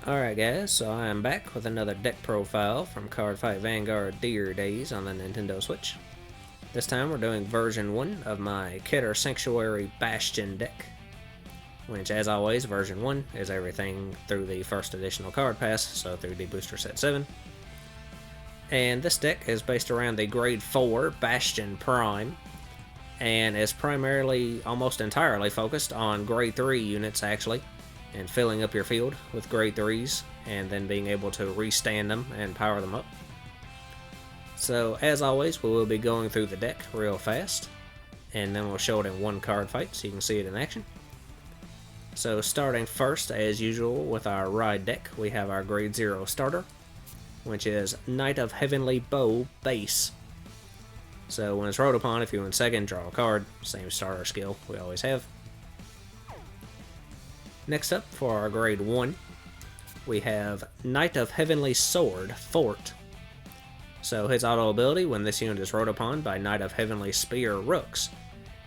Alright guys, so I am back with another deck profile from Cardfight Vanguard Dear Days on the Nintendo Switch. This time we're doing version 1 of my Keter Sanctuary Bastion deck, which as always, version 1 is everything through the first additional card pass, so through the booster set 7. And this deck is based around the grade 4 Bastion Prime, and is primarily, almost entirely focused on grade 3 units actually, and filling up your field with grade 3s, and then being able to restand them and power them up. So as always, we will be going through the deck real fast, and then we'll show it in one card fight so you can see it in action. So starting first, as usual, with our ride deck, we have our grade 0 starter, which is Knight of Heavenly Bow base. So when it's rolled upon, if you win second, draw a card, same starter skill we always have. Next up, for our grade 1, we have Knight of Heavenly Sword, Fort. So his auto ability, when this unit is rode upon by Knight of Heavenly Spear, Rooks,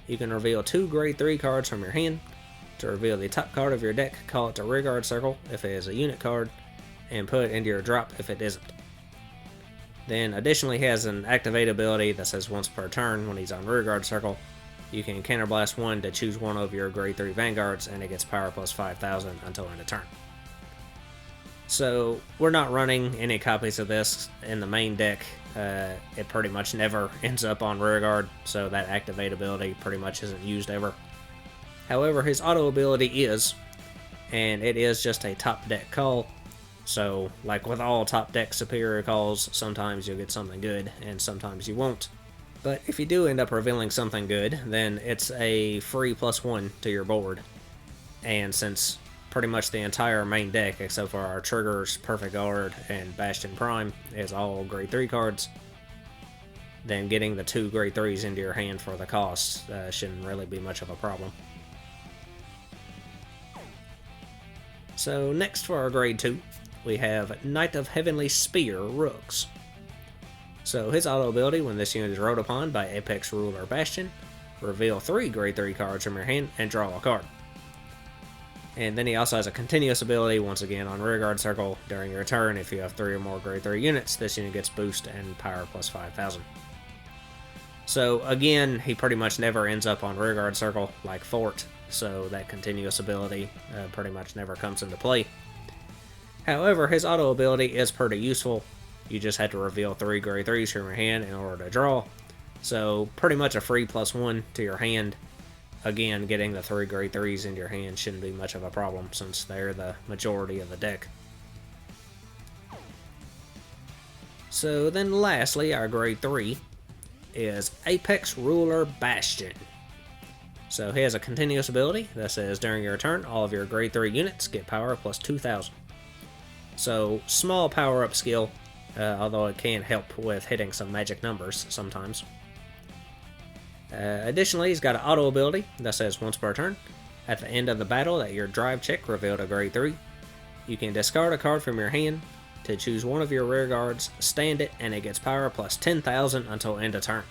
you can reveal 2 grade 3 cards from your hand. To reveal the top card of your deck, call it to rearguard circle if it is a unit card, and put it into your drop if it isn't. Then additionally he has an activate ability that says once per turn when he's on rearguard circle, you can counterblast 1 to choose one of your grade 3 Vanguards, and it gets power plus 5,000 until end of turn. So we're not running any copies of this in the main deck. It pretty much never ends up on rearguard, so that activate ability pretty much isn't used ever. However, his auto ability is, and it is just a top deck call. So like with all top deck superior calls, sometimes you'll get something good and sometimes you won't. But if you do end up revealing something good, then it's a free +1 to your board. And since pretty much the entire main deck, except for our triggers, Perfect Guard, and Bastion Prime, is all grade 3 cards, then getting the 2 grade 3s into your hand for the cost shouldn't really be much of a problem. So next for our grade 2, we have Knight of Heavenly Spear, Rooks. So his auto ability, when this unit is rode upon by Apex Ruler Bastion, reveal 3 grade 3 cards from your hand and draw a card. And then he also has a continuous ability, once again on rearguard circle, during your turn. If you have 3 or more grade 3 units, this unit gets boost and power plus 5,000. So again, he pretty much never ends up on rearguard circle like Fort, so that continuous ability pretty much never comes into play. However, his auto ability is pretty useful. You just had to reveal 3 grade 3s from your hand in order to draw. So pretty much a free +1 to your hand. Again, getting the 3 grade 3s into your hand shouldn't be much of a problem since they're the majority of the deck. So then lastly, our grade 3 is Apex Ruler Bastion. So he has a continuous ability that says during your turn, all of your grade 3 units get power plus 2,000. So small power up skill, although it can help with hitting some magic numbers sometimes. Additionally, he's got an auto ability that says once per turn, at the end of the battle that your drive check revealed a grade 3, you can discard a card from your hand to choose one of your rear guards, stand it, and it gets power plus 10,000 until end of turn.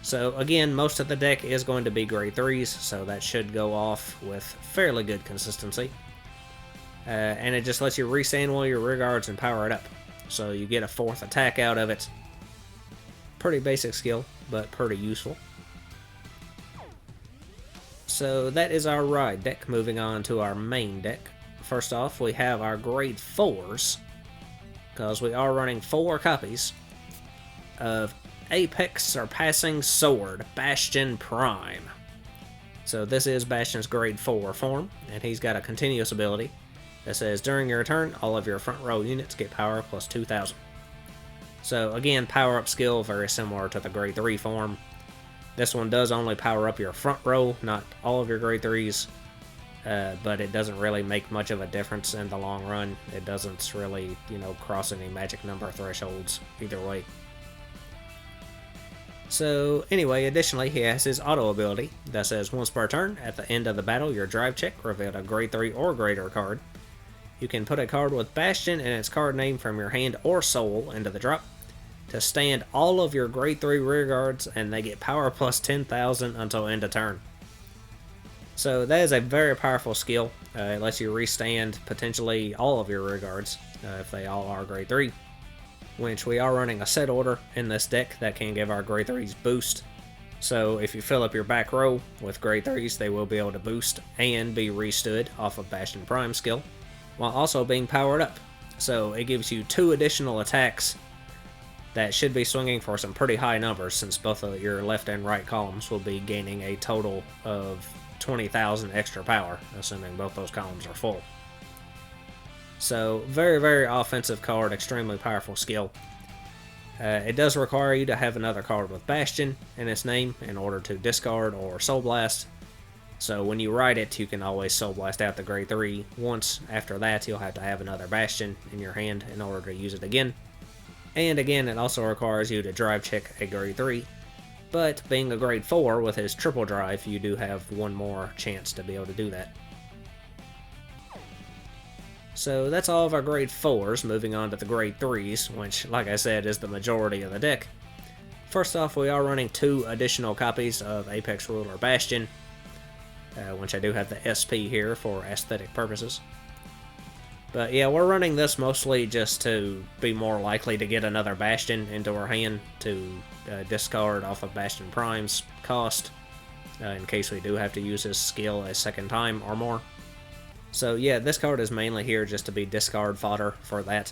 So again, most of the deck is going to be grade 3s, so that should go off with fairly good consistency. And it just lets you restand one of your rear guards and power it up. So you get a 4th attack out of it. Pretty basic skill, but pretty useful. So that is our ride deck. Moving on to our main deck. First off, we have our grade 4s, because we are running 4 copies of Apex Surpassing Sword, Bastion Prime. So this is Bastion's grade 4 form, and he's got a continuous ability that says during your turn, all of your front row units get power plus 2,000. So again, power up skill very similar to the grade 3 form. This one does only power up your front row, not all of your grade 3s, but it doesn't really make much of a difference in the long run. It doesn't really, cross any magic number thresholds either way. So anyway, additionally, he has his auto ability that says once per turn, at the end of the battle, your drive check revealed a grade 3 or greater card. You can put a card with Bastion and its card name from your hand or soul into the drop to stand all of your grade 3 rear guards, and they get power plus 10,000 until end of turn. So that is a very powerful skill. It lets you restand potentially all of your rear guards if they all are grade 3. Which we are running a set order in this deck that can give our grade 3s boost. So if you fill up your back row with grade 3s, they will be able to boost and be restood off of Bastion Prime skill, while also being powered up. So it gives you 2 additional attacks that should be swinging for some pretty high numbers, since both of your left and right columns will be gaining a total of 20,000 extra power, assuming both those columns are full. So very, very offensive card, extremely powerful skill. It does require you to have another card with Bastion in its name in order to discard or Soul Blast. So when you write it, you can always Soul Blast out the grade 3 once. After that, you'll have to have another Bastion in your hand in order to use it again. And again, it also requires you to drive check a grade 3. But being a grade 4 with his triple drive, you do have one more chance to be able to do that. So that's all of our grade 4s, moving on to the grade 3s, which, like I said, is the majority of the deck. First off, we are running 2 additional copies of Apex Ruler Bastion, which I do have the SP here for aesthetic purposes. But yeah, we're running this mostly just to be more likely to get another Bastion into our hand to discard off of Bastion Prime's cost, in case we do have to use his skill a second time or more. So yeah, this card is mainly here just to be discard fodder for that.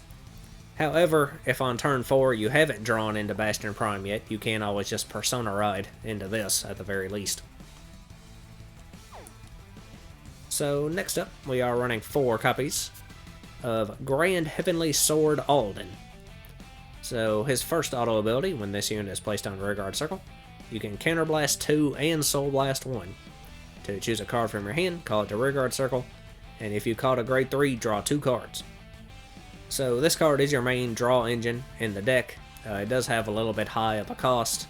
However, if on turn 4 you haven't drawn into Bastion Prime yet, you can always just Persona Ride into this at the very least. So next up, we are running 4 copies of Grand Heavenly Sword Alden. So his first auto ability, when this unit is placed on Rearguard Circle, you can Counterblast 2 and Soul Blast 1. To choose a card from your hand, call it to Rearguard Circle, and if you caught a grade 3, draw 2 cards. So this card is your main draw engine in the deck. It does have a little bit high of a cost.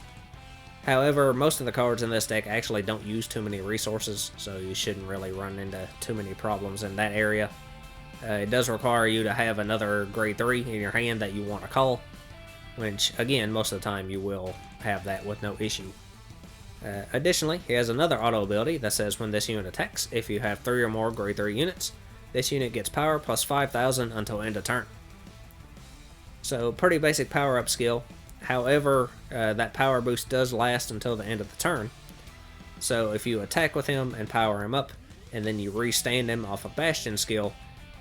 However, most of the cards in this deck actually don't use too many resources, so you shouldn't really run into too many problems in that area. It does require you to have another grade 3 in your hand that you want to call, which, again, most of the time you will have that with no issue. Additionally, he has another auto ability that says when this unit attacks, if you have 3 or more grade 3 units, this unit gets power plus 5,000 until end of turn. So, pretty basic power up skill. However, that power boost does last until the end of the turn. So, if you attack with him and power him up, and then you restand him off a Bastion skill,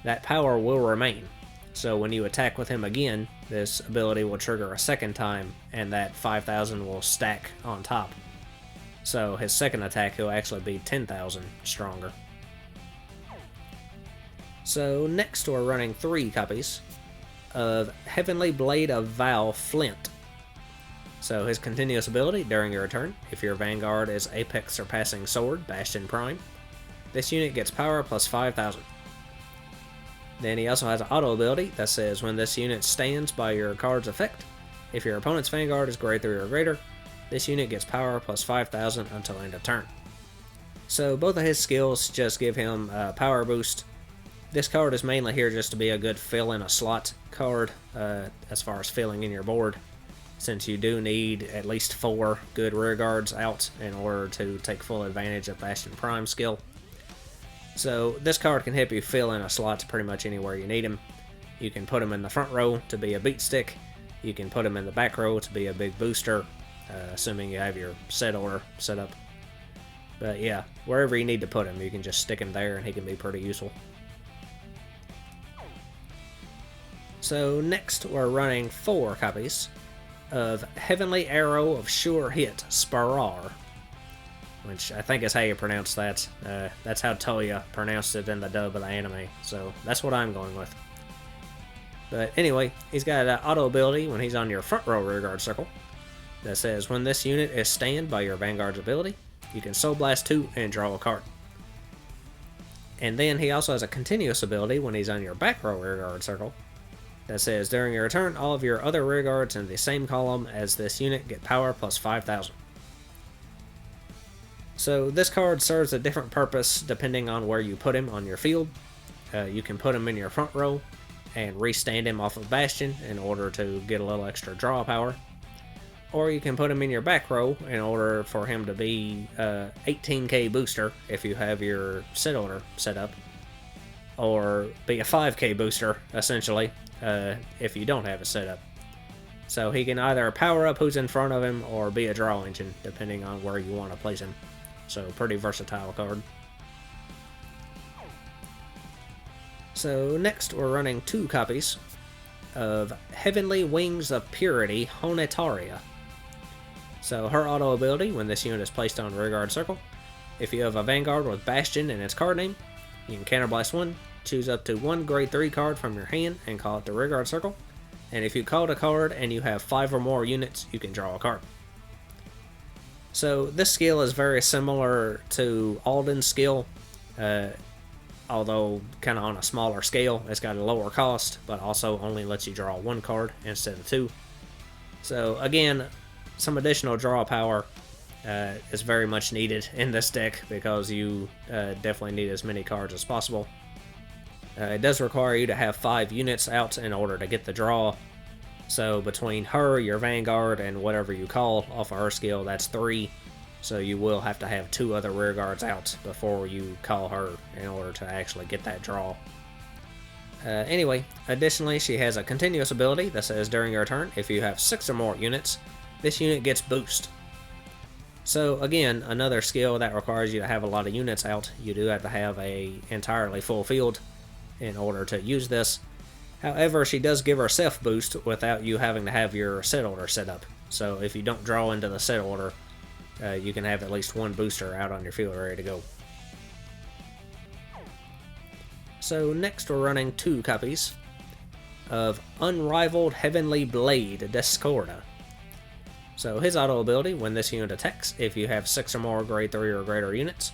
that power will remain. So, when you attack with him again, this ability will trigger a second time, and that 5,000 will stack on top. So his second attack will actually be 10,000 stronger. So next we're running 3 copies of Heavenly Blade of Val Flint. So his continuous ability during your turn, if your Vanguard is Apex Surpassing Sword, Bastion Prime, this unit gets power plus 5,000. Then he also has an auto ability that says when this unit stands by your card's effect, if your opponent's Vanguard is grade 3 or greater, this unit gets power plus 5,000 until end of turn. So both of his skills just give him a power boost. This card is mainly here just to be a good fill in a slot card as far as filling in your board, since you do need at least 4 good rear guards out in order to take full advantage of Bastion Prime skill. So this card can help you fill in a slot pretty much anywhere you need him. You can put him in the front row to be a beat stick. You can put him in the back row to be a big booster, assuming you have your set order set up. But yeah, wherever you need to put him, you can just stick him there and he can be pretty useful. So next we're running 4 copies of Heavenly Arrow of Sure Hit, Sparar, which I think is how you pronounce that. That's how Toya pronounced it in the dub of the anime, so that's what I'm going with. But anyway, he's got an auto ability when he's on your front row rearguard circle that says when this unit is stand by your Vanguard's ability, you can Soul Blast 2 and draw a card. And then he also has a continuous ability when he's on your back row rearguard circle that says during your turn, all of your other rearguards in the same column as this unit get power plus 5,000. So this card serves a different purpose depending on where you put him on your field. You can put him in your front row and restand him off of Bastion in order to get a little extra draw power. or you can put him in your back row in order for him to be 18k booster if you have your set order set up, or be a 5k booster, essentially, if you don't have it set up. So he can either power up who's in front of him or be a draw engine, depending on where you want to place him. So pretty versatile card. So next we're running 2 copies of Heavenly Wings of Purity Honetaria. So her auto ability, when this unit is placed on rearguard circle, if you have a Vanguard with Bastion in its card name, you can counterblast 1, choose up to 1 grade 3 card from your hand and call it to rearguard circle. And if you called a card and you have 5 or more units, you can draw a card. So this skill is very similar to Alden's skill, although kind of on a smaller scale. It's got a lower cost, but also only lets you draw 1 card instead of 2. So again, some additional draw power is very much needed in this deck because you definitely need as many cards as possible. It does require you to have 5 units out in order to get the draw. So between her, your Vanguard, and whatever you call off of her skill, that's 3. So you will have to have 2 other rear guards out before you call her in order to actually get that draw. Anyway, additionally, she has a continuous ability that says during your turn, if you have 6 or more units, this unit gets boost. So again, another skill that requires you to have a lot of units out. You do have to have a entirely full field in order to use this. However, she does give herself boost without you having to have your set order set up. So if you don't draw into the set order, you can have at least 1 booster out on your field ready to go. So next we're running 2 copies of Unrivaled Heavenly Blade Discorda. So his auto ability, when this unit attacks, if you have 6 or more grade 3 or greater units,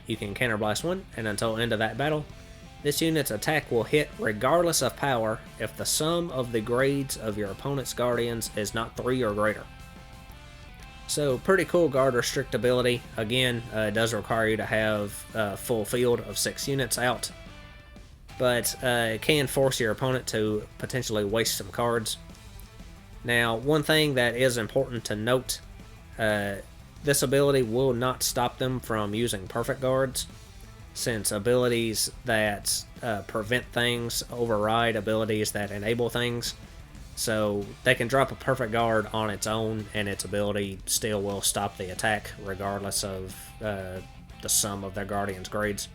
you can counterblast 1, and until end of that battle, this unit's attack will hit regardless of power if the sum of the grades of your opponent's guardians is not 3 or greater. So pretty cool guard restrict ability. Again, it does require you to have a full field of 6 units out, but it can force your opponent to potentially waste some cards. Now, one thing that is important to note, this ability will not stop them from using perfect guards, since abilities that prevent things override abilities that enable things. So they can drop a perfect guard on its own, and its ability still will stop the attack regardless of the sum of their guardian's grades.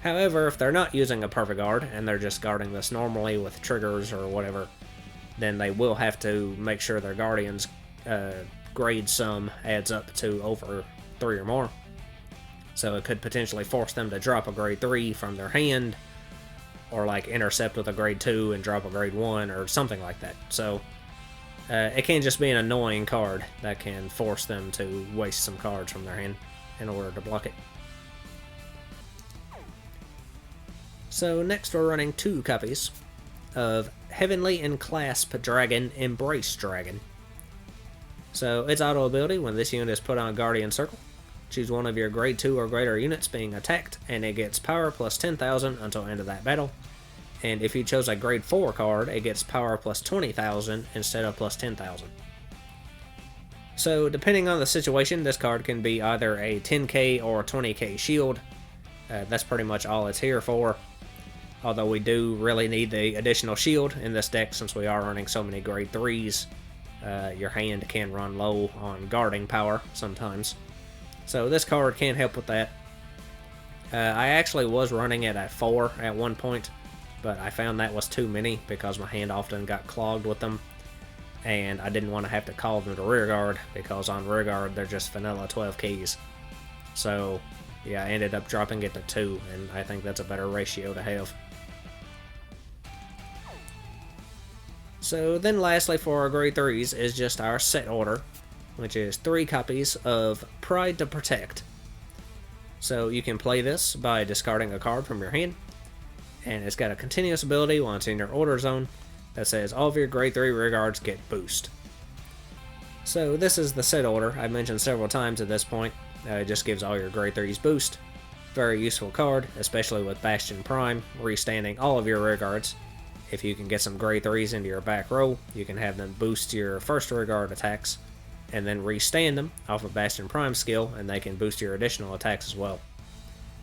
However, if they're not using a perfect guard and they're just guarding this normally with triggers or whatever, then they will have to make sure their guardian's grade sum adds up to over 3 or more. So it could potentially force them to drop a grade 3 from their hand, or like intercept with a grade 2 and drop a grade 1 or something like that. So it can just be an annoying card that can force them to waste some cards from their hand in order to block it. So next we're running 2 copies of Heavenly Enclasp Dragon Embrace Dragon. So its auto ability, when this unit is put on Guardian Circle, choose one of your grade 2 or greater units being attacked, and it gets power plus 10,000 until end of that battle. And if you chose a grade 4 card, it gets power plus 20,000 instead of plus 10,000. So depending on the situation, this card can be either a 10k or 20k shield. That's pretty much all it's here for. Although we do really need the additional shield in this deck since we are running so many grade 3s. Your hand can run low on guarding power sometimes. So this card can help with that. I actually was running it at 4 at one point, but I found that was too many because my hand often got clogged with them, and I didn't want to have to call them to rearguard because on rearguard they're just vanilla 12 keys. So yeah, I ended up dropping it to 2, and I think that's a better ratio to have. So then lastly for our grade 3s is just our set order, which is 3 copies of Pride to Protect. So you can play this by discarding a card from your hand, and it's got a continuous ability while it's in your order zone that says all of your grade 3 rearguards get boost. So this is the set order I've mentioned several times at this point. It just gives all your grade 3s boost. Very useful card, especially with Bastion Prime, restanding all of your rearguards. If you can get some grade 3s into your back row, you can have them boost your first rearguard attacks, and then restand them off of Bastion Prime skill, and they can boost your additional attacks as well.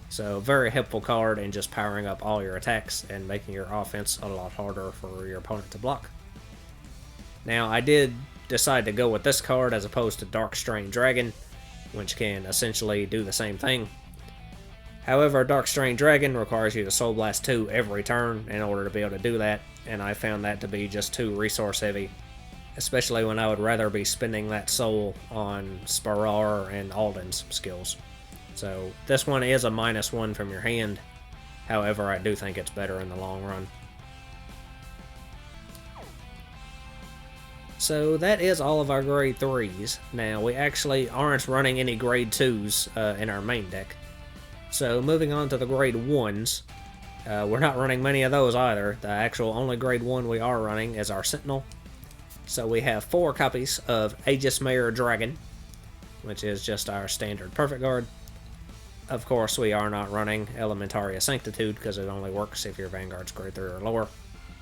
So very helpful card in just powering up all your attacks and making your offense a lot harder for your opponent to block. Now I did decide to go with this card as opposed to Dark Strain Dragon, which can essentially do the same thing. However, Dark Strain Dragon requires you to Soul Blast 2 every turn in order to be able to do that, and I found that to be just too resource heavy, especially when I would rather be spending that soul on Sparar and Alden's skills. So this one is a -1 from your hand, however I do think it's better in the long run. So that is all of our grade 3s. Now we actually aren't running any grade 2s in our main deck. So moving on to the grade 1s, we're not running many of those either. The actual only grade 1 we are running is our Sentinel. So we have 4 copies of Aegis Mayor Dragon, which is just our standard perfect guard. Of course, we are not running Elementaria Sanctitude because it only works if your Vanguard's grade 3 or lower.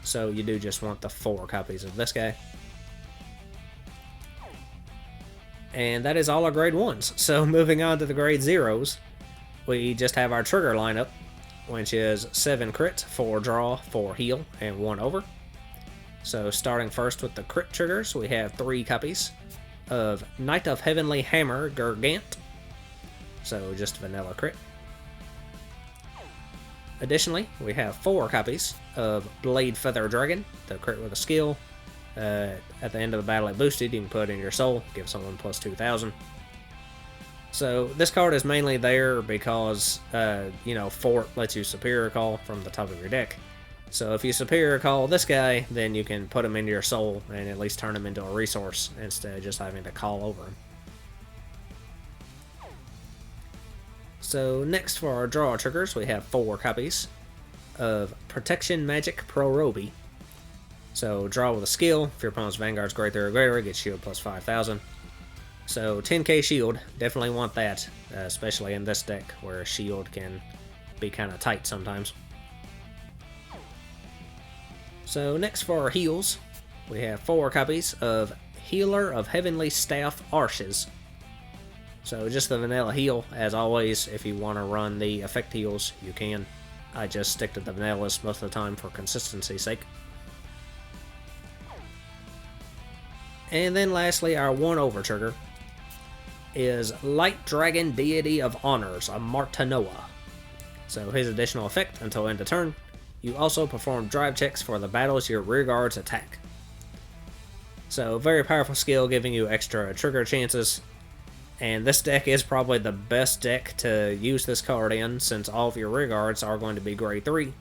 So you do just want the 4 copies of this guy. And that is all our grade 1s. So moving on to the grade 0s, we just have our trigger lineup, which is 7 crit, 4 draw, 4 heal, and 1 over. So starting first with the crit triggers, we have 3 copies of Knight of Heavenly Hammer Gargant. So just vanilla crit. Additionally, we have 4 copies of Blade Feather Dragon, the crit with a skill. At the end of the battle it boosted, you can put in your soul, give someone plus 2,000. So this card is mainly there because, Fort lets you Superior Call from the top of your deck. So if you Superior Call this guy, then you can put him into your soul and at least turn him into a resource instead of just having to call over him. So next for our draw triggers, we have 4 copies of Protection Magic Prorobi. So draw with a skill, if your opponent's Vanguard's grade 3 or greater, it gets shield plus 5,000. So 10k shield, definitely want that, especially in this deck where shield can be kind of tight sometimes. So next for our heals, we have 4 copies of Healer of Heavenly Staff Arches. So just the vanilla heal, as always. If you want to run the effect heals, you can. I just stick to the vanillas most of the time for consistency's sake. And then lastly, our 1 over trigger is Light Dragon Deity of Honors, a Martanoa. So his additional effect until end of turn, you also perform drive checks for the battles your rearguards attack. So very powerful skill, giving you extra trigger chances. And this deck is probably the best deck to use this card in, since all of your rearguards are going to be grade 3.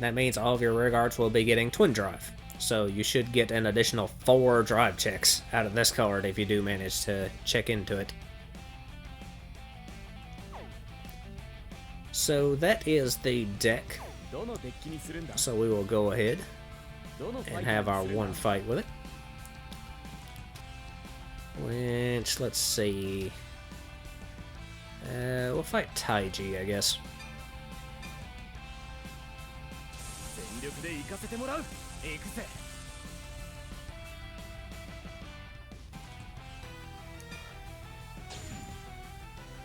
That means all of your rearguards will be getting twin drive. So you should get an additional 4 drive checks out of this card if you do manage to check into it. So that is the deck. So we will go ahead and have our one fight with it. Which, let's see. We'll fight Taiji, I guess.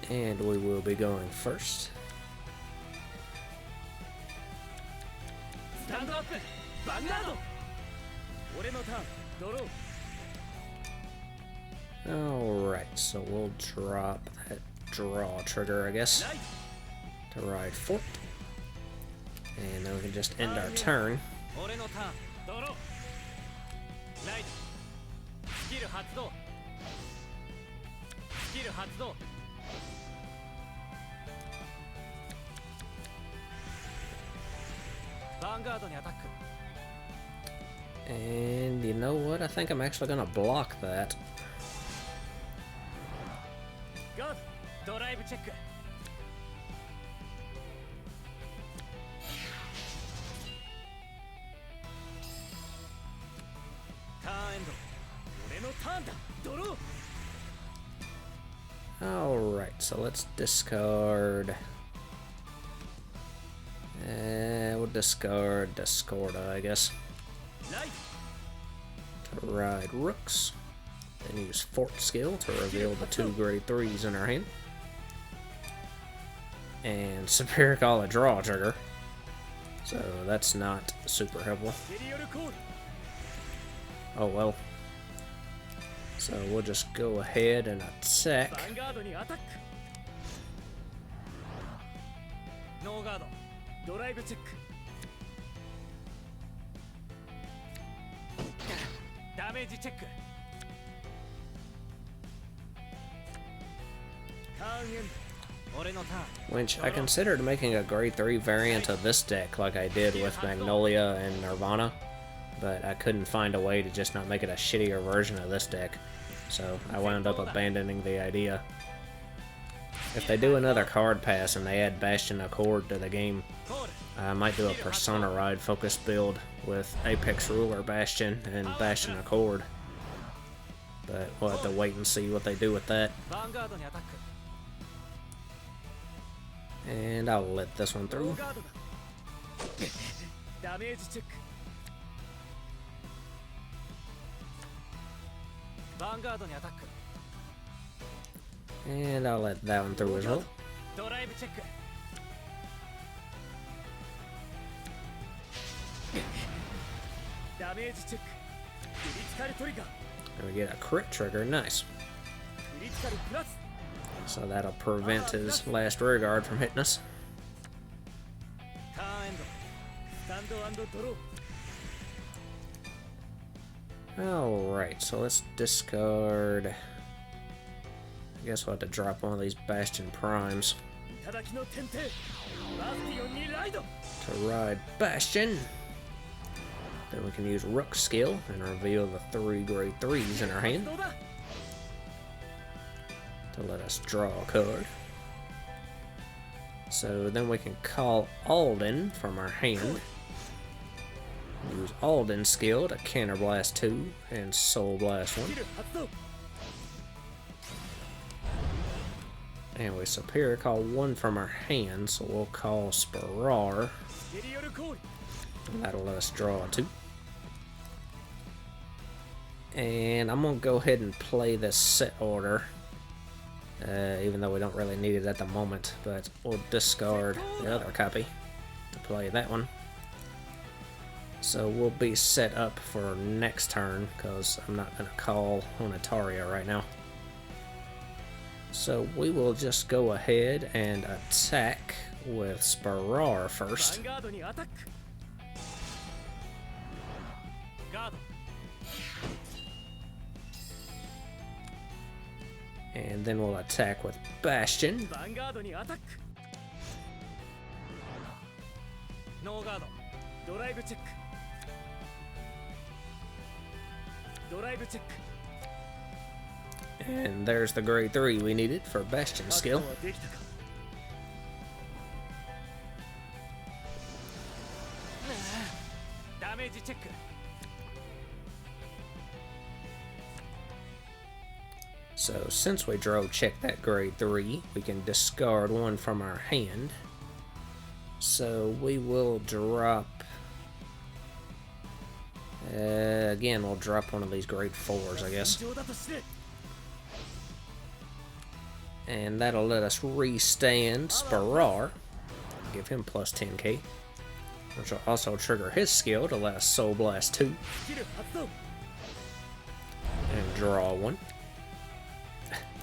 And we will be going first. Stand up, Vanguard. Alright, so we'll drop that draw trigger, I guess, to ride Fort. And then we can just end our turn. And you know what? I think I'm actually gonna block that. Alright, so let's discard. We'll discard Discorda, I guess. to ride rooks. Then use Fort skill to reveal the 2 grade 3s in our hand. And Superior Call a draw trigger. So that's not super helpful. Oh well. So we'll just go ahead and attack. Which I considered making a grade 3 variant of this deck like I did with Magnolia and Nirvana, but I couldn't find a way to just not make it a shittier version of this deck, so I wound up abandoning the idea. If they do another card pass and they add Bastion Accord to the game, I might do a Persona Ride focused build with Apex Ruler Bastion and Bastion Accord, but we'll have to wait and see what they do with that. And I'll let this one through. And I'll let that one through as well. And we get a crit trigger, nice. So that'll prevent his last rear guard from hitting us. Alright, so let's discard. I guess we'll have to drop one of these Bastion Primes to ride Bastion. Then we can use Rook skill and reveal the 3 grade 3s in our hand to let us draw a card. So then we can call Alden from our hand. Use Alden's skill to Counterblast 2 and Soul Blast 1. And we Superior Call 1 from our hand, so we'll call Spirar. And that'll let us draw 2. And I'm going to go ahead and play this set order. Even though we don't really need it at the moment, but we'll discard the other copy to play that one. So we'll be set up for next turn, because I'm not going to call Onitaria right now. So we will just go ahead and attack with Spirar first. And then we'll attack with Bastion. And there's the grade 3 we needed for Bastion skill. So since we drove check that grade 3, we can discard 1 from our hand. So we will drop... again, we'll drop one of these grade 4s, I guess. And that'll let us restand Spirar. Give him plus 10k. Which will also trigger his skill to let us Soul Blast 2. And draw 1.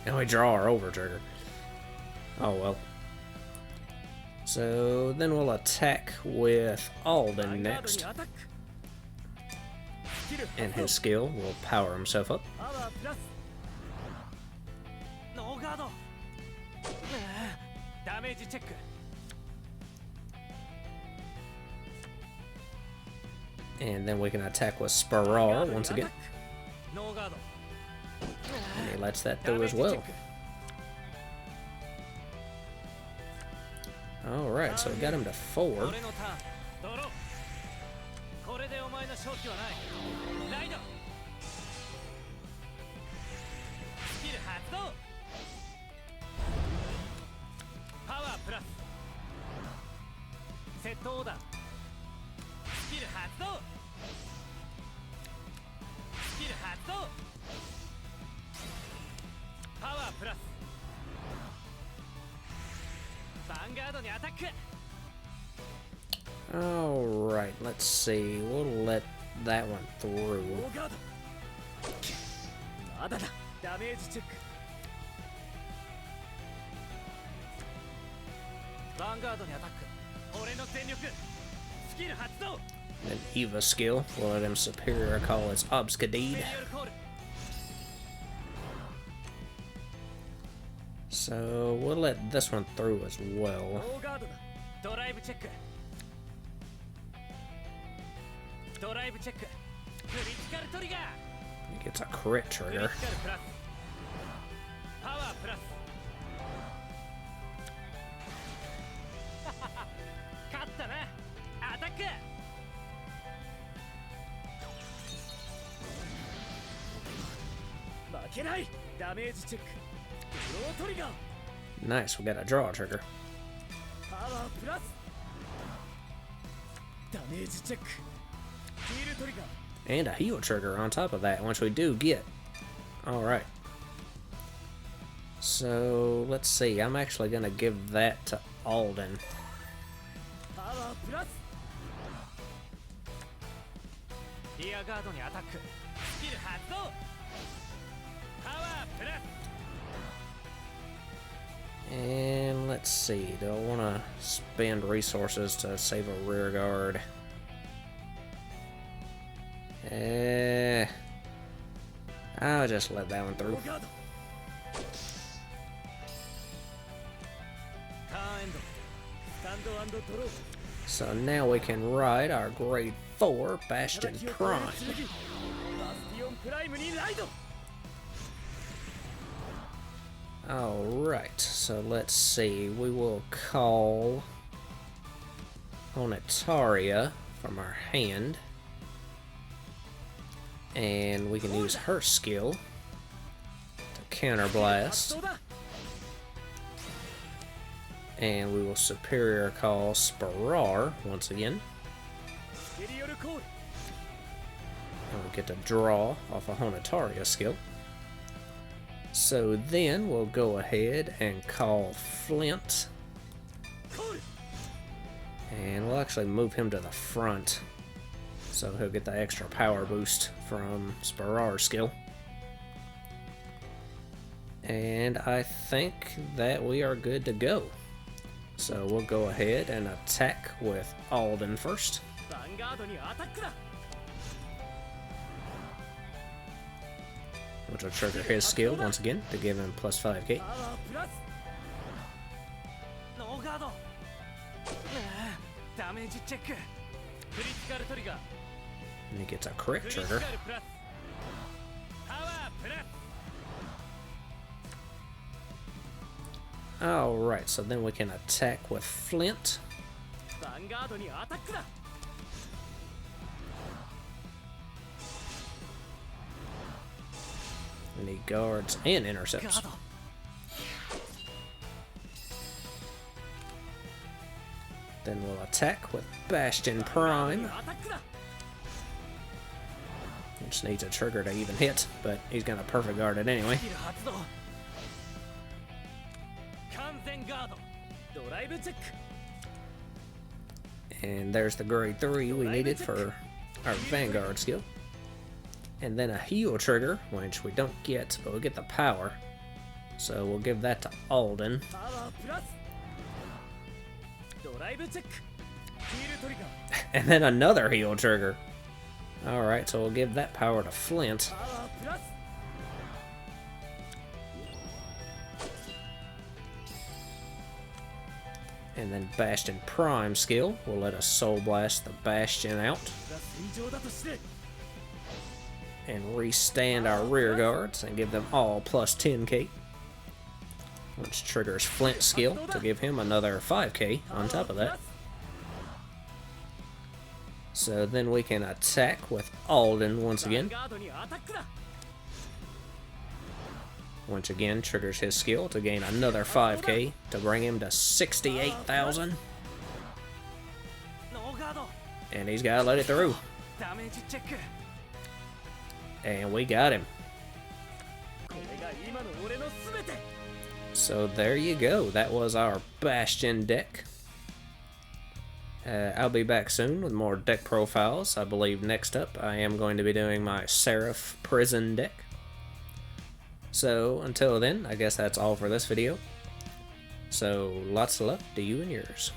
And we draw our over trigger. Oh well. So then we'll attack with Alden next. And his skill will power himself up. And then we can attack with Spirar once again. And he lets that through as well. Alright, so we got him to 4. Alright, let's see. We'll let that one through. An Eva skill will let him superior call its Obscadede. So we'll let this one through as well. He gets a crit trigger. Nice, we got a draw trigger. And a heal trigger on top of that, which we do get. Alright. So, let's see. I'm actually going to give that to Alden. And let's see. Do I want to spend resources to save a rear guard? I'll just let that one through. So now we can ride our grade 4 Bastion Prime. Alright, so let's see. We will call Onitaria from our hand. And we can use her skill to counterblast. And we will superior call Sparar once again. And we get to draw off a Onitaria skill. So then we'll go ahead and call Flint. And we'll actually move him to the front, so he'll get the extra power boost from Sparar's skill. And I think that we are good to go. So we'll go ahead and attack with Alden first. Which will trigger his skill once again to give him plus 5k. And he gets a crit trigger. Alright, so then we can attack with Flint. And he guards and intercepts. Then we'll attack with Bastion Prime. Which needs a trigger to even hit, but he's gonna perfect guard it anyway. And there's the grade 3 we needed for our Vanguard skill. And then a heal trigger, which we don't get, but we get the power. So we'll give that to Alden. And then another heal trigger. Alright, so we'll give that power to Flint. And then Bastion Prime skill will let us Soul Blast the Bastion out. And restand our rear guards and give them all plus 10k. Which triggers Flint's skill to give him another 5k on top of that. So then we can attack with Alden once again. Which again triggers his skill to gain another 5k to bring him to 68,000. And he's got to let it through. And we got him. So there you go. That was our Bastion deck. I'll be back soon with more deck profiles. I believe next up I am going to be doing my Seraph Prison deck. So until then, I guess that's all for this video. So lots of luck to you and yours.